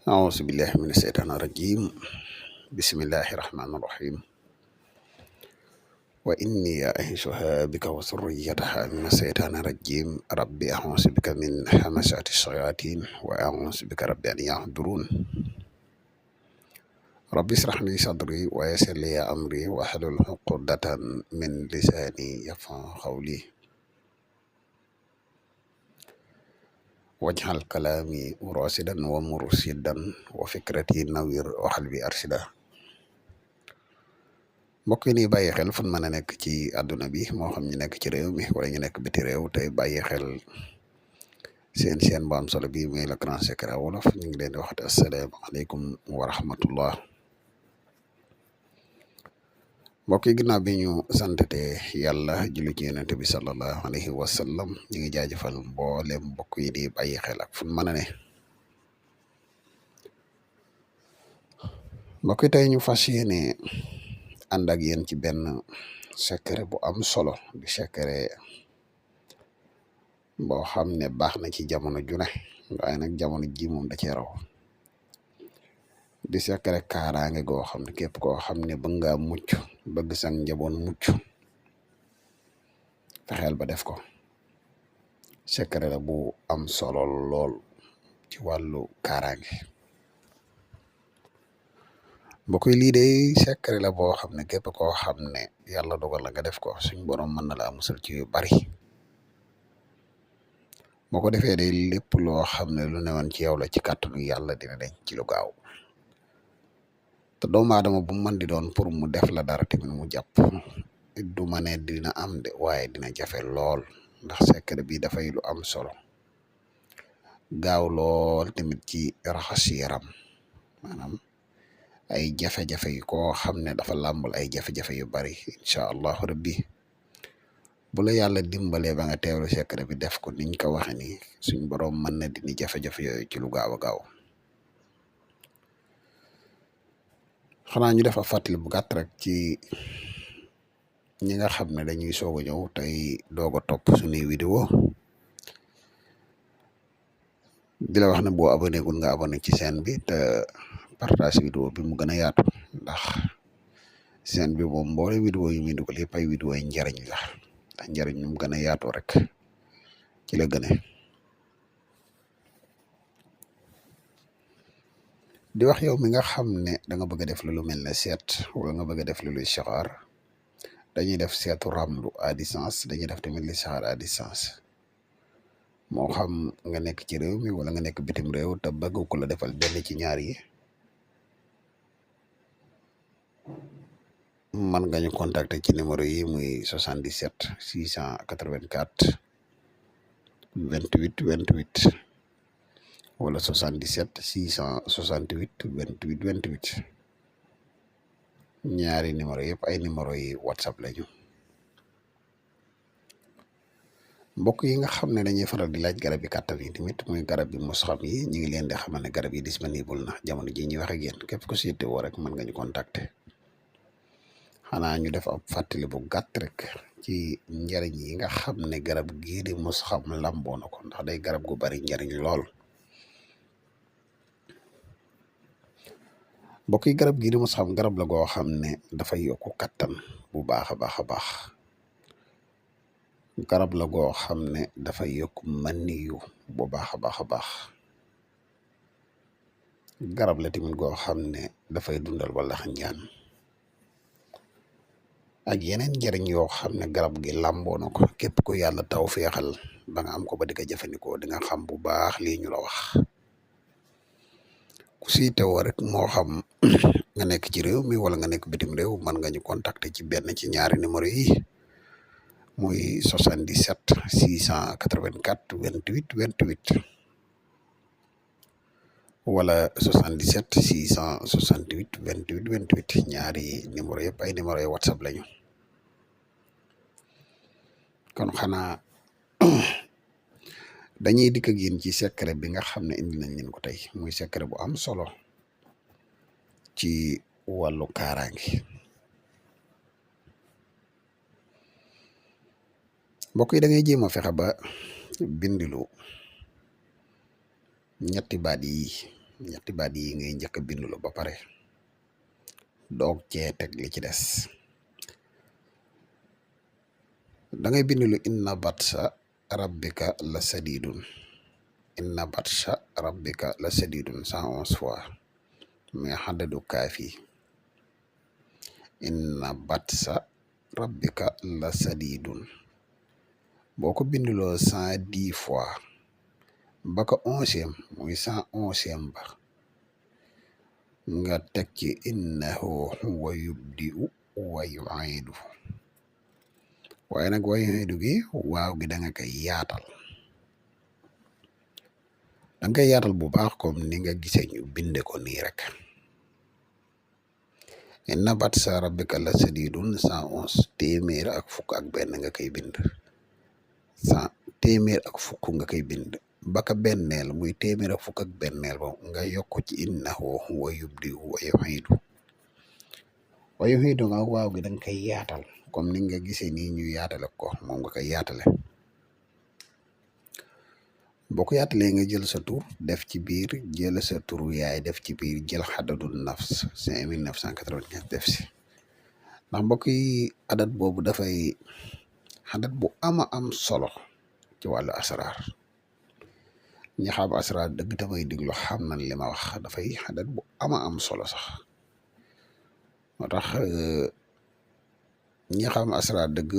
أعوذ بالله من الشيطان الرجيم. بسم الله الرحمن الرحيم. وإني أعيذها بك وذريتها من الشيطان الرجيم. ربي أعوذ بك من همزات الشياطين وأعوذ بك ربي أن يحضرون. ربي اشرح لي صدري ويسر لي أمري واحلل عقدة من لساني يفقهوا قولي واجعل كلامي راشدا ومرشدا وفكرتي نوير وقلبي أرشدا. mbokk yi nii bàyyi xel fu mën a nekk ci àdduna bi moo xam ñu nekk ci réew mi wala ñu nekk biti réew tey bàyyi xel seen bu am solo bi muy Le Grand Secret Wolof ñu ngi leen di waxati asalaamaaleykum wa rahmatullah. mbokk yi ginnaaw bi ñu santate yàlla julli ci yonent bi sallallahu alayhi wa sallam ñu ngi jaajëfal mboolem mbokk yi di bàyyi xel ak fu mën a ne. mbokk yi tey ñu fas yéene ànd ak yéen ci benn secret bu am solo di secret boo xam ne baax na ci jamono ju ne waaye nag jamono ji moom da cee raw di secret kaaraange goo xam ne képp koo xam ne bëgg nga mucc bëgg sax njaboot mucc fexeel ba def ko. secret la bu am solo lool ci wàllu kaaraange. mbokk yi lii de secret la boo xam ne képp koo xam ne yàlla dogal la nga def ko suñ borom mën na la musal ci yu bari. boo ko defee de lépp loo xam ne lu newoon ci yow la ci kàttanu yàlla dina deñ ci lu gaaw te doomu aadama bu mën di doon pour mu def la dara tamit mu jàpp du ma ne dina am de waaye dina jafe lool ndax secret bi dafay lu am solo gaaw lool tamit ci raxas yaram maanaam ay jafe-jafe yi koo xam ne dafa làmbal ay jafe-jafe yu bari incha allahu rabbi bu la yàlla dimbalee ba nga teewlu secret bi def ko niñ ko waxe ni suñ borom mën na dindi jafe-jafe yooyu ci lu gaaw a gaaw. xanaa ñu defa fàttali bu gàtt rek ci ñi nga xam ne dañuy soog a ñëw tey doog a topp suñuy vidéo di la wax ne boo abonné gul nga abonné ci chaîne bi te partage vidéo bi mu gën a yaatu ndax chaîne bi moom mboole vidéo yi muy dugal yëpp ay vidéo yi njariñ la ndax njariñ ñu mu gën a yaatoo rek ci la gëne. di wax yow mi nga xam ne da nga bëgg a def lu mel ne seet wala nga bëgg a def lu listixaar dañuy def seetu ramlu à distance dañuy def tamit listixaar à distance moo xam nga nekk ci réew mi wala nga nekk bitim réew te bëgg ko la defal benn ci ñaar yi man nga ñu contacter ci numéro yi muy 77 684 28 28 wala 77 668 28 28 ñaari numéro yëpp ay numéro yi whatsapp lañu. mbokk yi nga xam ne dañuy faral di laaj garab yi kàttan yi tamit muy garab yi mos xam yi ñu ngi leen di xamal ne garab yi disponible na jamono ji ñuy wax ak yéen képp ku siite woo rek mën nga ñu contacter. xanaa ñu def ab fàttali bu gàtt rek ci njariñ yi nga xam ne garab gii di mos xam lamboo na ko ndax day garab gu bari njariñ lool. mbokk yi garab gii di mos xam garab la goo xam ne dafay yokku kattan bu baax a baax a baax. garab la goo xam ne dafay yokk maniyu bu baax a baax a baax. garab la tamit goo xam ne dafay dundal wala njaan ak yeneen njëriñ yoo xam ne garab gi làmboo na ko képp ku yàlla taw feexal ba nga am ko ba di ko jëfandikoo di nga xam bu baax lii ñu la wax. ku si teewoo rek moo xam nga nekk ci réew mi wala nga nekk bitim réew mën nga ñu contacter ci benn ci ñaari numéro yi muy 77 684 28 28 wala 77 668 28 28 ñaari numéro yëpp ay numéro yi whatsapp lañu. kon xanaa dañuy dikk ak yéen ci secret bi nga xam ne indi nañ leen ko tey muy secret bu am solo ci wàllu kaaraange. mbokk yi da ngay jéem a fexe ba bindilu ñetti baat yi ñetti baat yi ngay njëkk a bindulu ba pare doog cee teg li ci des da ngay bindulu inna batsa rabbika la sadidun inna batsa rabbika la sadidun 111 fois mais xaddadu kaafi inna batsa rabbika la sadidun boo ko binduloo 110 fois ba ko 11e muy 111e ba nga teg ci innahu huwa yubdi'u wa yu'iidu waaye nag wa yu'iidu gi waaw gi da nga koy yaatal bu baax comme ni nga gisee ñu binde ko nii rek inna batsa rabbika la sadidun 111 téeméer ak fukk ak benn nga koy bind téeméer ak fukk nga koy bind baka benneel muy téeméer ak fukk ak benneel ba nga yokk ci innahu huwa yubdi'u wa yu'iidu nga waaw gi da nga koy yaatal comme ni nga gisee nii ñu yaatale ko moom nga koy yaatale boo ko yaatalee nga jël sa tur def ci biir jël sa turu yaay def ci biir jël xadadul nafs 5995 def si ndax mbokk yi adat boobu dafay xadat bu am solo ci wàllu asraar ñi xam asraar dëgg tamay diglu xam nañ li ma wax dafay xadat bu am solo sax moo tax ñi xam asraar dëgg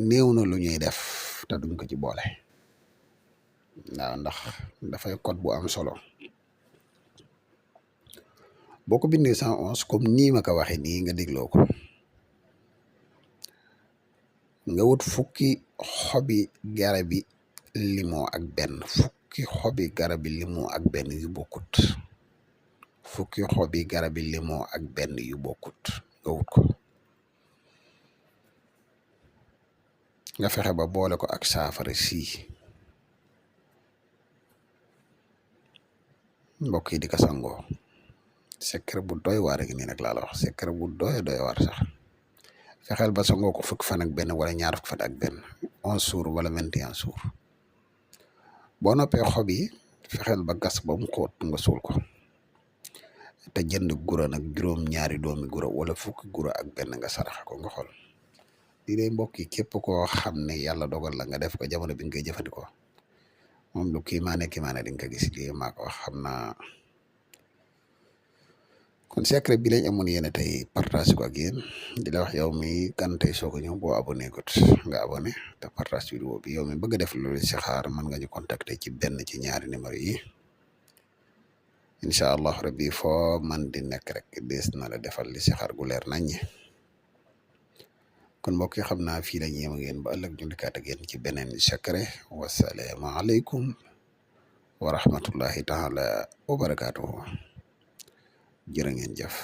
néew na lu ñuy def te duñ ko ci boole waaw ndax dafay code bu am solo boo ko bindee 111 comme nii ma ko waxee nii nga dégloo ko nga wut fukki xobi garabi limoo ak benn fukki xobi garabi limoo ak benn yu bokkut fukki xobi garabi limoo ak benn yu bokkut nga wut ko nga fexe ba boole ko ak saafara sii mbokk yi di ko sangoo secret bu doy waar gi nii nag laa la wax secret bu doy waar sax fexeel ba sangoo ko fukki fan ak benn wala ñaar fukki fan ak benn 11 jours wala 21 jours boo noppee xob yi fexeel ba gas ba mu xóot nga suul ko te jënd gura nag juróom-ñaari doomi gura wala fukki gura ak benn nga saraxa ko nga xool lii day mbokk yi képp koo xam ne yàlla dogal la nga def ko jamono bi nga koy jëfandikoo moom lu kiimaane di nga ko gis lii maa ko wax xam naa kon secret bi lañ amoon yéen tey partage ko ak yéen di la wax yow mi kan tey soo ko ñëw boo abonné gut nga abonné te partage vidéo bi yow mi bëgg a def loolu si xaar mën nga ñu contacter ci benn ci ñaari numéro yi incha allah rabbi foo man di nekk rek dees na la defal li si xaar gu leer nañ kon mbokk yi xam naa fii la ñu yem ak yéen ba ëllëg ñu dikkaat ak yéen ci beneen secret wasalaamu aleykum wa rahmatullahi taala wa barakaatuhu jërë ngeen jëf